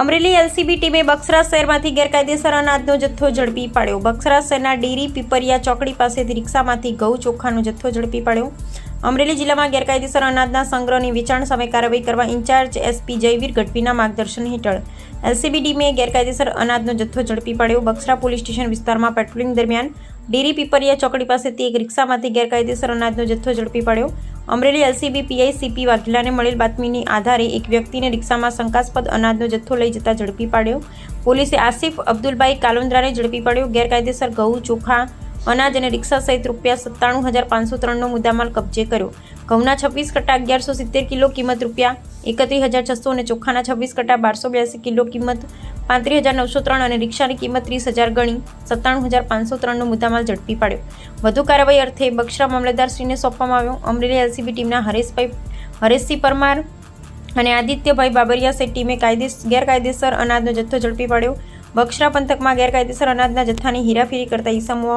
Amreli LCB ટીમે બક્સરા શહેરમાંથી ગેરકાયદેસર અનાજનો જથ્થો ઝડપી પાડ્યો। બક્સરા શહેરના ડેરી પીપરિયા ચોકડી પાસેથી રિક્ષામાંથી ઘઉં ચોખાનો જથ્થો ઝડપી પાડ્યો। અમરેલી જિલ્લામાં ગેરકાયદેસર અનાજના સંગ્રહની વેચાણ સામે કાર્યવાહી કરવા ઇન્ચાર્જ એસપી જયવીર ગઢવીના માર્ગદર્શન હેઠળ એલસીબી ટીમે ગેરકાયદેસર અનાજનો જથ્થો ઝડપી પાડ્યો। બક્સરા પોલીસ સ્ટેશન વિસ્તારમાં પેટ્રોલિંગ દરમિયાન ડેરી પીપરિયા ચોકડી પાસેથી એક રિક્ષામાંથી ગેરકાયદેસર અનાજનો જથ્થો ઝડપી પાડ્યો। અમરેલી એલસીબી પીઆઈ સીપી વાઘેલાને મળેલ બાતમીની આધારે એક વ્યક્તિને રિક્ષામાં શંકાસ્પદ અનાજનો જથ્થો લઈ જતા ઝડપી પાડ્યો। પોલીસે આસિફ અબ્દુલભાઈ કાલોન્દ્રાને ઝડપી પાડ્યો। ગેરકાયદેસર ઘઉં ચોખા અનાજ અને રિક્ષા સહિત ₹97,503નો મુદ્દામાલ કબજે કર્યો। ઘઉંના 26 કટ્ટા 1170 કિલો કિંમત ₹31,600 અને ચોખાના 26 કટ્ટા 1282 કિલો કિંમત 35,903 અને રિક્ષાની કિંમત 30,000 ગણી ₹97,503નો મુદ્દામાલ ઝડપી પાડ્યો। વધુ કાર્યવાહી અર્થે બક્સરા મામલતદારશ્રીને સોંપવામાં આવ્યો। અમરેલી એલસીબી ટીમના હરેશસિંહ પરમાર અને આદિત્યભાઈ બાબરિયા સહિત ટીમે ગેરકાયદેસર અનાજનો જથ્થો ઝડપી પાડ્યો। બક્સરા પંથકમાં ગેરકાયદેસર અનાજના જથ્થાની હેરાફેરી કરતા ઈસમો